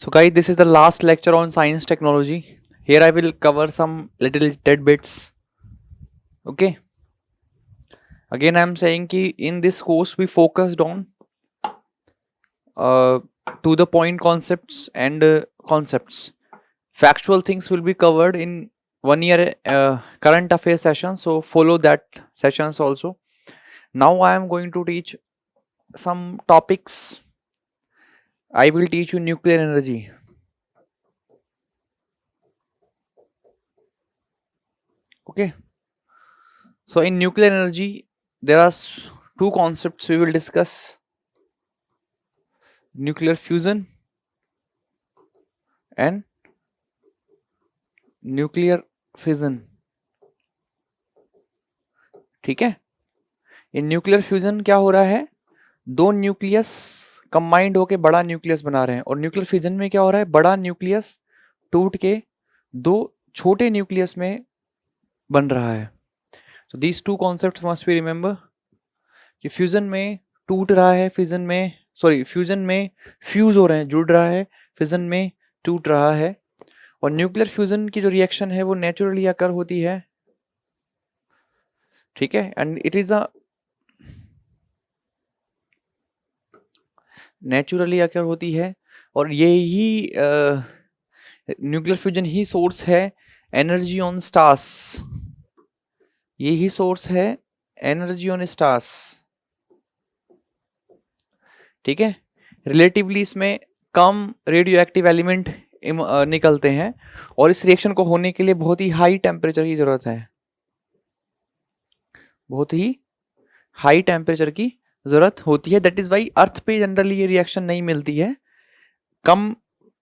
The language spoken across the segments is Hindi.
So guys, this is the last lecture on science technology. Here I will cover some little tidbits. Okay. Again, I am saying कि in this course we focused on uh, to the point concepts and concepts. Factual things will be covered in 1 year current affairs session. So follow that sessions also. Now I am going to teach some topics. I will teach you nuclear energy. Okay. So in nuclear energy, there are two concepts we will discuss: nuclear fusion and nuclear fission. ठीक है. इन न्यूक्लियर फ्यूजन क्या हो रहा है, दो न्यूक्लियस कंबाइंड होके बड़ा न्यूक्लियस बना रहे हैं, और न्यूक्लियर फिजन में क्या हो रहा है, बड़ा न्यूक्लियस टूट के दो छोटे न्यूक्लियस में बन रहा है. तो these two concepts must be remember कि फ्यूजन में टूट रहा है, फ्यूजन में फ्यूज हो रहे हैं, जुड़ रहा है, फिजन में टूट रहा है. और न्यूक्लियर फ्यूजन की जो रिएक्शन है वो नेचुरली अकर होती है. ठीक है. And it is a naturally occur होती है, और यही न्यूक्लियर फ्यूजन ही सोर्स है एनर्जी ऑन स्टार्स. यही सोर्स है एनर्जी ऑन स्टार्स. ठीक है. रिलेटिवली इसमें कम रेडियो एक्टिव एलिमेंट निकलते हैं, और इस रिएक्शन को होने के लिए बहुत ही हाई टेम्परेचर की जरूरत है. बहुत ही हाई टेम्परेचर की जरूरत होती है. दैट इज वाई अर्थ पे जनरली ये रिएक्शन नहीं मिलती है. कम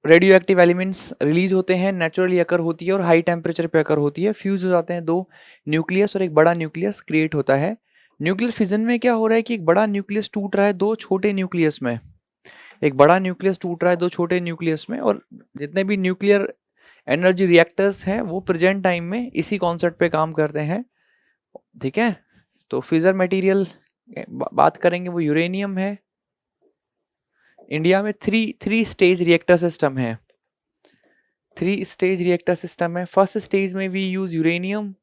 रेडियो एक्टिव एलिमेंट्स रिलीज होते हैं, नेचुरली अकर होती है, और हाई टेम्परेचर पे अकर होती है. फ्यूज हो जाते हैं दो न्यूक्लियस और एक बड़ा न्यूक्लियस क्रिएट होता है. न्यूक्लियर फिजन में क्या हो रहा है कि एक बड़ा न्यूक्लियस टूट रहा है दो छोटे न्यूक्लियस में. एक बड़ा न्यूक्लियस टूट रहा है दो छोटे न्यूक्लियस में, और जितने भी न्यूक्लियर एनर्जी रिएक्टर्स हैं वो प्रेजेंट टाइम में इसी कॉन्सेप्ट पे काम करते हैं. ठीक है. तो फिजर मटेरियल बात करेंगे वो यूरेनियम है. इंडिया में थ्री स्टेज रिएक्टर सिस्टम है. 3 स्टेज रिएक्टर सिस्टम है. फर्स्ट स्टेज में we use uranium,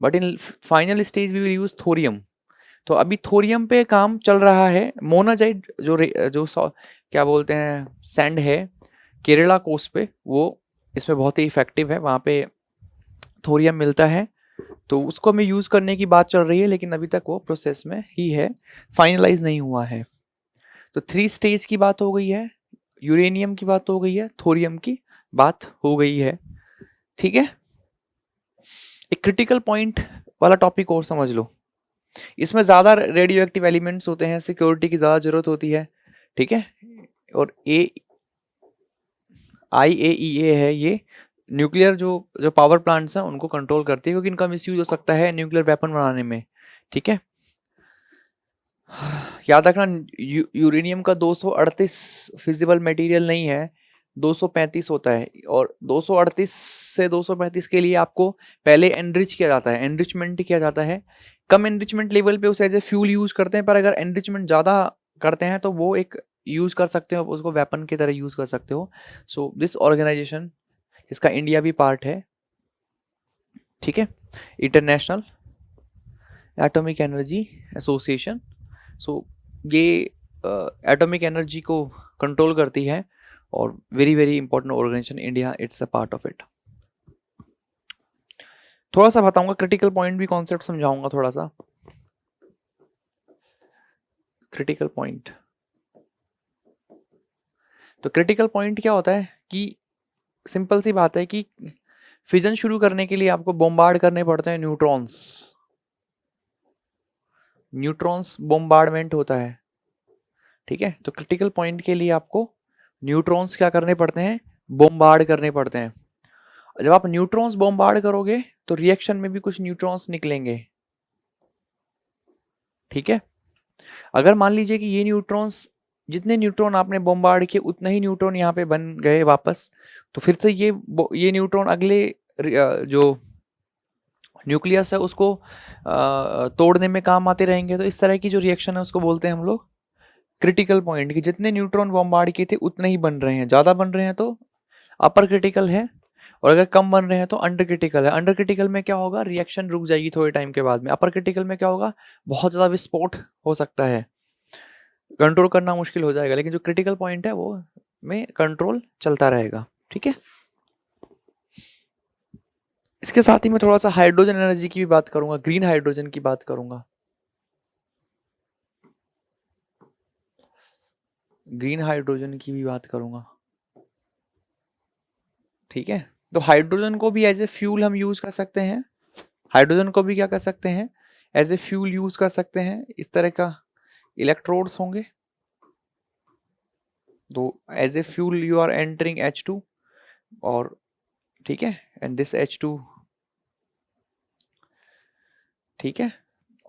but in final stage we will use thorium. तो अभी थोरियम पे काम चल रहा है. मोनाजाइट जो क्या बोलते हैं सैंड है केरला कोस्ट पे, वो इसमें बहुत ही इफेक्टिव है. वहाँ पे थोरियम मिलता है, तो उसको हमें यूज़ करने की बात चल रही है, लेकिन अभी तक वो प्रोसेस में ही है, फाइनलाइज नहीं हुआ है. तो 3 स्टेज की बात हो गई है, यूरेनियम की बात हो गई है, थोरियम की बात हो गई है. ठीक है. एक क्रिटिकल पॉइंट वाला टॉपिक और समझ लो. इसमें ज़्यादा रेडियो एक्टिव एलिमेंट्स होते हैं, सिक्योरिटी की ज़्यादा जरूरत होती है. ठीक है. और IAEA है, ये न्यूक्लियर जो पावर प्लांट्स हैं उनको कंट्रोल करती है, क्योंकि इनका मिसयूज हो सकता है न्यूक्लियर वेपन बनाने में. ठीक है. याद रखना यूरेनियम का 238 फिजिबल मटेरियल नहीं है, 235 होता है. और 238 से 235 के लिए आपको पहले एनरिच किया जाता है, एनरिचमेंट किया जाता है. कम एनरिचमेंट लेवल पे उसे एज ए फ्यूल यूज करते हैं, पर अगर एनरिचमेंट ज़्यादा करते हैं तो वो एक यूज कर सकते हो, उसको वेपन की तरह यूज कर सकते हो. सो दिस ऑर्गेनाइजेशन, जिसका इंडिया भी पार्ट है, ठीक है, international atomic energy association. So ये एटॉमिक एनर्जी को कंट्रोल करती है, और very very important organization. India it's a part of it. थोड़ा सा बताऊंगा, क्रिटिकल पॉइंट भी कॉन्सेप्ट समझाऊंगा थोड़ा सा. क्रिटिकल पॉइंट, तो क्रिटिकल पॉइंट क्या होता है कि सिंपल सी बात है कि फिजन शुरू करने के लिए आपको बॉम्बार्ड करने पड़ते हैं न्यूट्रॉन्स बॉम्बार्डमेंट होता है. ठीक है. तो क्रिटिकल पॉइंट के लिए आपको न्यूट्रॉन्स क्या करने पड़ते हैं, बॉम्बार्ड करने पड़ते हैं. जब आप न्यूट्रॉन्स बॉम्बार्ड करोगे तो रिएक्शन में भी कुछ न्यूट्रॉन्स निकलेंगे. ठीक है. अगर मान लीजिए कि ये न्यूट्रॉन्स, जितने न्यूट्रॉन आपने बॉम्बार्ड किए उतने ही न्यूट्रॉन यहाँ पे बन गए वापस, तो फिर से ये न्यूट्रॉन अगले जो न्यूक्लियस है उसको तोड़ने में काम आते रहेंगे. तो इस तरह की जो रिएक्शन है उसको बोलते हैं हम लोग क्रिटिकल पॉइंट की, जितने न्यूट्रॉन बॉम्बार्ड किए थे उतने ही बन रहे हैं, ज़्यादा बन रहे हैं तो अपर क्रिटिकल है, और अगर कम बन रहे हैं तो अंडर क्रिटिकल है। अंडर क्रिटिकल में क्या होगा, रिएक्शन रुक जाएगी थोड़े टाइम के बाद में। अपर क्रिटिकल में क्या होगा, बहुत ज़्यादा विस्फोट हो सकता है, कंट्रोल करना मुश्किल हो जाएगा, लेकिन जो क्रिटिकल पॉइंट है वो में कंट्रोल चलता रहेगा। ठीक है, इसके साथ ही मैं थोड़ा सा हाइड्रोजन एनर्जी की भी बात करूंगा, ग्रीन हाइड्रोजन की बात करूंगा। ग्रीन हाइड्रोजन की भी बात करूंगा। ठीक है, तो हाइड्रोजन को भी एज ए फ्यूल हम यूज कर सकते हैं। हाइड्रोजन को भी क्या कर सकते हैं, एज ए फ्यूल यूज कर सकते हैं। इस तरह का इलेक्ट्रोड्स होंगे, तो as a fuel you are entering H2, और ठीक है, एंड दिस H2, ठीक है,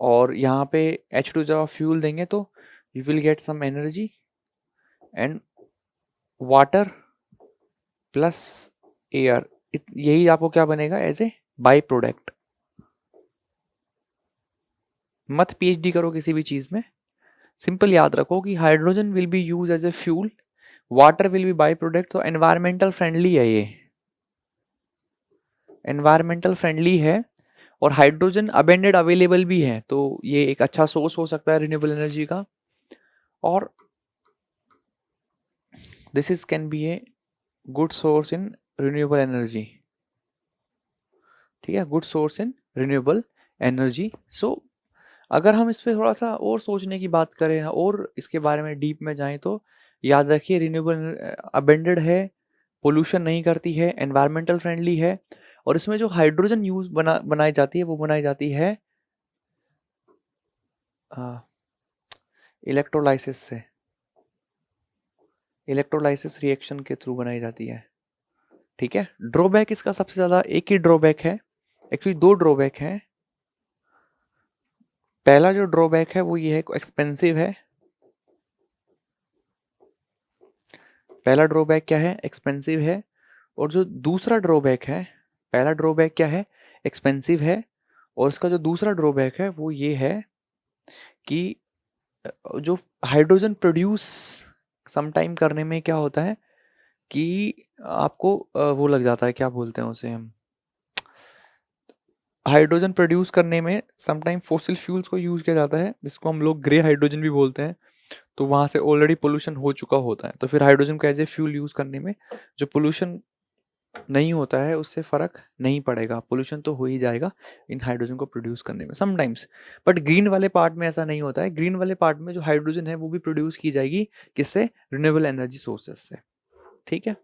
और यहाँ पे H2 जब आप फ्यूल देंगे तो you will get some energy, and water plus air, यही आपको क्या बनेगा, एज ए बाई प्रोडक्ट। मत PhD करो किसी भी चीज में, सिंपल याद रखो कि hydrogen will be use as a fuel, water will be byproduct. तो एनवायरमेंटल फ्रेंडली है ये, एनवायरमेंटल फ्रेंडली है, और हाइड्रोजन अबेंडेड अवेलेबल भी है, तो ये एक अच्छा सोर्स हो सकता है रिन्यूएबल एनर्जी का। और this is can be a good source in renewable energy. ठीक है, good source in renewable energy. So अगर हम इस पे थोड़ा सा और सोचने की बात करें और इसके बारे में डीप में जाएं, तो याद रखिए रिन्यूएबल अबेंडेड है, पोल्यूशन नहीं करती है, एनवायरमेंटल फ्रेंडली है, और इसमें जो हाइड्रोजन यूज बनाई जाती है वो बनाई जाती है इलेक्ट्रोलाइसिस से, इलेक्ट्रोलाइसिस रिएक्शन के थ्रू बनाई जाती है। ठीक है, ड्रॉबैक इसका सबसे ज्यादा एक ही ड्रॉबैक है, एक्चुअली दो ड्रॉबैक है। पहला जो ड्रॉबैक है वो ये है, एक्सपेंसिव है। पहला ड्रॉबैक क्या है, एक्सपेंसिव है। और जो दूसरा ड्रॉबैक है, पहला ड्रॉबैक क्या है, एक्सपेंसिव है, और इसका जो दूसरा ड्रॉबैक है वो ये है कि जो हाइड्रोजन प्रोड्यूस समटाइम करने में क्या होता है कि आपको वो लग जाता है, क्या बोलते हैं उसे हम, हाइड्रोजन प्रोड्यूस करने में समटाइम फॉसिल फ्यूल्स को यूज किया जाता है, जिसको हम लोग ग्रे हाइड्रोजन भी बोलते हैं। तो वहाँ से ऑलरेडी पोल्यूशन हो चुका होता है, तो फिर हाइड्रोजन को एज ए फ्यूल यूज करने में जो पोल्यूशन नहीं होता है उससे फर्क नहीं पड़ेगा, पोल्यूशन तो हो ही जाएगा इन हाइड्रोजन को प्रोड्यूस करने में समटाइम्स। बट ग्रीन वाले पार्ट में ऐसा नहीं होता है, ग्रीन वाले पार्ट में जो हाइड्रोजन है वो भी प्रोड्यूस की जाएगी, किससे, रिन्यूएबल एनर्जी सोर्सेस से। ठीक है,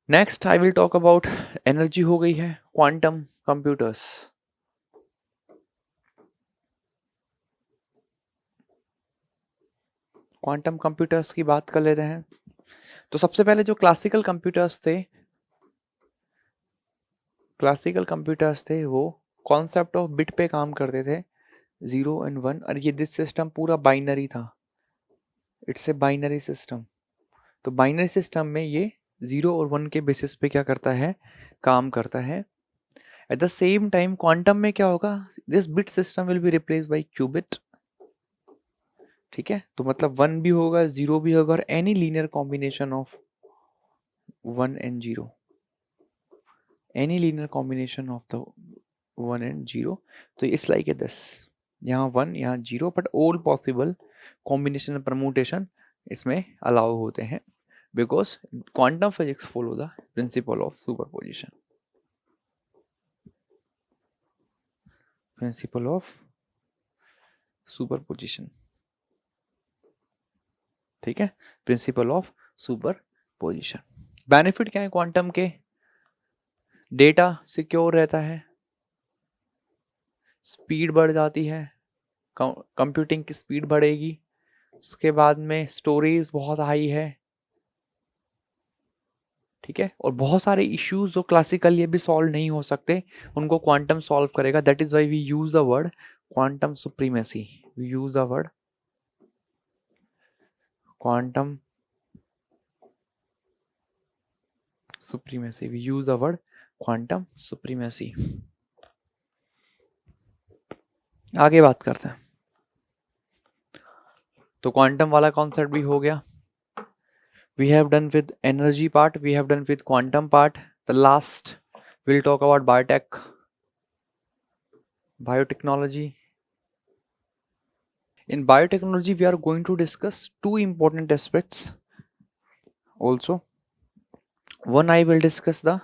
next I will talk about, energy हो गई है, क्वांटम कंप्यूटर्स। क्वांटम कंप्यूटर्स की बात कर लेते हैं। तो सबसे पहले जो क्लासिकल कंप्यूटर्स थे, क्लासिकल कंप्यूटर्स थे वो कॉन्सेप्ट ऑफ बिट पे काम करते थे, 0 and 1, और ये दिस सिस्टम पूरा बाइनरी था, इट्स ए बाइनरी सिस्टम। तो बाइनरी सिस्टम में ये 0 और 1 के बेसिस पे क्या करता है, काम करता है। At the same time quantum में क्या होगा, this bit system will be replace by qubit. ठीक है, तो मतलब 1 भी होगा, 0 भी होगा, और any linear combination of 1 and 0, any linear combination of the 1 and 0। तो इट्स लाइक ए दिस, यहाँ 1 यहाँ 0, but all possible combination permutation इसमें अलाउ होते हैं, because quantum physics follow the principle of superposition, principle of superposition. ठीक है, प्रिंसिपल ऑफ सुपरपोजिशन। बेनिफिट क्या है क्वांटम के, डेटा सिक्योर रहता है, स्पीड बढ़ जाती है, कंप्यूटिंग की स्पीड बढ़ेगी, उसके बाद में स्टोरेज बहुत हाई है। ठीक है, और बहुत सारे इश्यूज जो क्लासिकली अभी सॉल्व नहीं हो सकते उनको क्वांटम सॉल्व करेगा। That is why we use the word quantum supremacy, we use the word quantum supremacy, we use the word quantum supremacy. आगे बात करते हैं। तो क्वांटम वाला कॉन्सेप्ट भी हो गया. We have done with energy part, we have done with quantum part. The last we'll talk about biotech, biotechnology. In biotechnology we are going to discuss two important aspects also. One, I will discuss the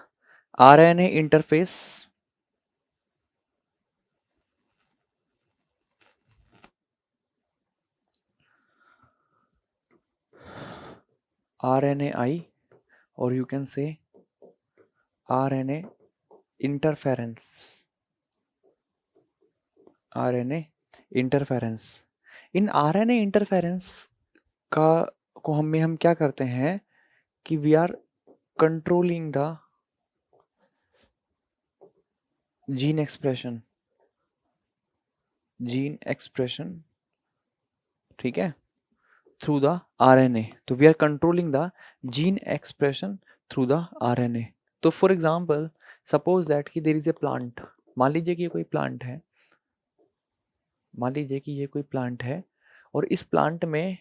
RNA interface, RNAi, or you can say RNA interference. RNA interference. In RNA interference का को हम क्या करते हैं कि we are controlling the gene expression, ठीक है, थ्रू द RNA. तो we are controlling the gene expression through the RNA. तो फॉर एग्जाम्पल सपोज दैट कि देयर इज ए प्लांट. मान लीजिए कि ये कोई प्लांट है, मान लीजिए कि ये कोई प्लांट है और इस प्लांट में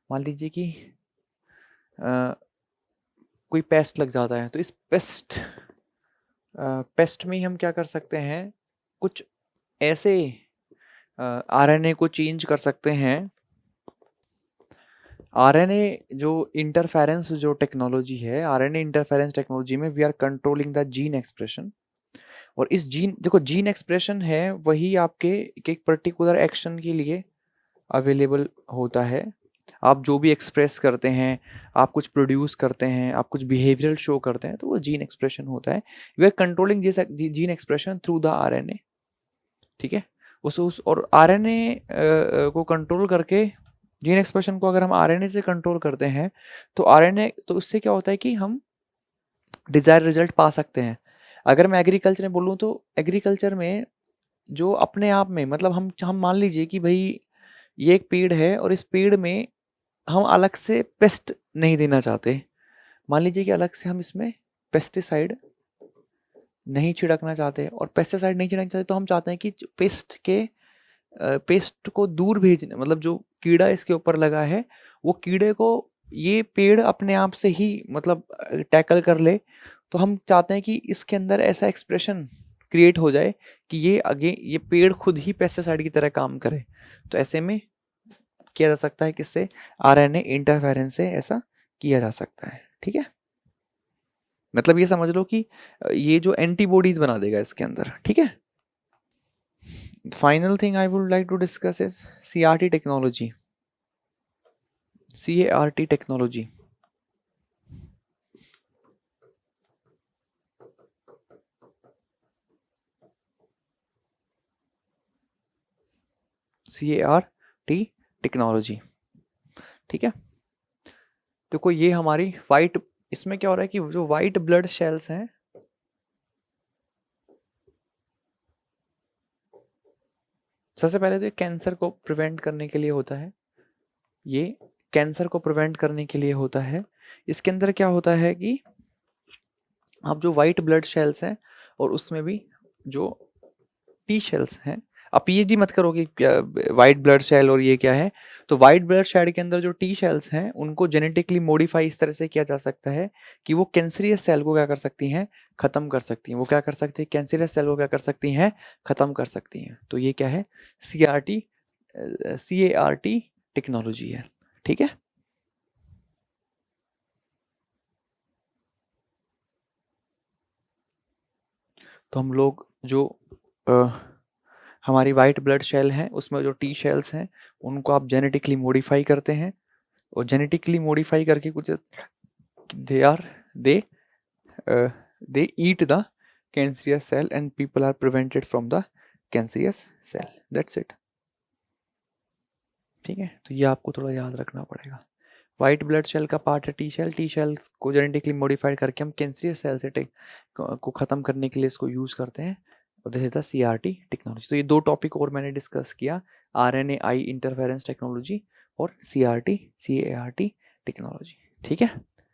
मान लीजिए कि कोई पेस्ट लग जाता है. तो इस पेस्ट में ही हम क्या कर सकते हैं, कुछ ऐसे RNA को चेंज कर सकते हैं. RNA जो इंटरफेरेंस जो टेक्नोलॉजी है, RNA इंटरफेरेंस टेक्नोलॉजी में we are controlling the gene expression. और इस जीन, देखो जीन एक्सप्रेशन है वही आपके एक पर्टिकुलर एक्शन के लिए अवेलेबल होता है. आप जो भी एक्सप्रेस करते हैं, आप कुछ प्रोड्यूस करते हैं, आप कुछ बिहेवियरल शो करते हैं, तो वो जीन एक्सप्रेशन होता है. We are controlling this gene expression through the RNA. ठीक है, उस और RNA को कंट्रोल करके जीन एक्सप्रेशन को अगर हम RNA से कंट्रोल करते हैं तो RNA, तो उससे क्या होता है कि हम डिजायर रिजल्ट पा सकते हैं. अगर मैं एग्रीकल्चर में बोलूँ तो एग्रीकल्चर में जो अपने आप में, मतलब हम मान लीजिए कि भाई ये एक पेड़ है और इस पेड़ में हम अलग से पेस्ट नहीं देना चाहते. मान लीजिए कि अलग से हम इसमें पेस्टिसाइड नहीं छिड़कना चाहते, और पेस्टिसाइड नहीं छिड़कना चाहते तो हम चाहते हैं कि पेस्ट को दूर भेजने, मतलब जो कीड़ा इसके ऊपर लगा है वो कीड़े को ये पेड़ अपने आप से ही मतलब टैकल कर ले. तो हम चाहते हैं कि इसके अंदर ऐसा एक्सप्रेशन क्रिएट हो जाए कि ये पेड़ खुद ही पेस्टिसाइड की तरह काम करे. तो ऐसे में किया जा सकता है किससे, RNA इंटरफेरेंस से ऐसा किया जा सकता है. ठीक है, मतलब ये समझ लो कि ये जो एंटीबॉडीज बना देगा इसके अंदर. ठीक है, final thing I would like to discuss is CRT technology. CART technology. CART technology. ठीक है, देखो ये हमारी वाइट, इसमें क्या हो रहा है कि जो वाइट ब्लड सेल्स हैं, सबसे पहले तो ये कैंसर को प्रिवेंट करने के लिए होता है. ये कैंसर को प्रिवेंट करने के लिए होता है. इसके अंदर क्या होता है कि आप जो वाइट ब्लड सेल्स हैं और उसमें भी जो टी सेल्स हैं, आप PhD मत करो कि वाइट ब्लड सेल और ये क्या है. तो वाइट ब्लड सेल के अंदर जो टी सेल्स हैं उनको जेनेटिकली मॉडिफाई इस तरह से किया जा सकता है कि वो कैंसरियस सेल को क्या कर सकती हैं, खत्म कर सकती हैं. वो क्या कर सकती है, कैंसरियस सेल को क्या कर सकती हैं, खत्म कर सकती हैं. तो ये क्या है, CART टेक्नोलॉजी है. ठीक है, तो हम लोग जो हमारी वाइट ब्लड सेल हैं उसमें जो टी सेल्स हैं उनको आप जेनेटिकली मॉडिफाई करते हैं, और जेनेटिकली मॉडिफाई करके कुछ they eat the cancerous cell and people are prevented from the cancerous cell. That's it. ठीक है, तो ये आपको थोड़ा याद रखना पड़ेगा. वाइट ब्लड सेल का पार्ट है टी सेल. टी सेल्स को जेनेटिकली मॉडिफाइड करके हम कैंसरियस सेल से को ख़त्म करने के लिए इसको यूज़ करते हैं. और this is the CRT technology. तो ये दो टॉपिक और मैंने डिस्कस किया, RNAi इंटरफेरेंस टेक्नोलॉजी और CART टेक्नोलॉजी. ठीक है.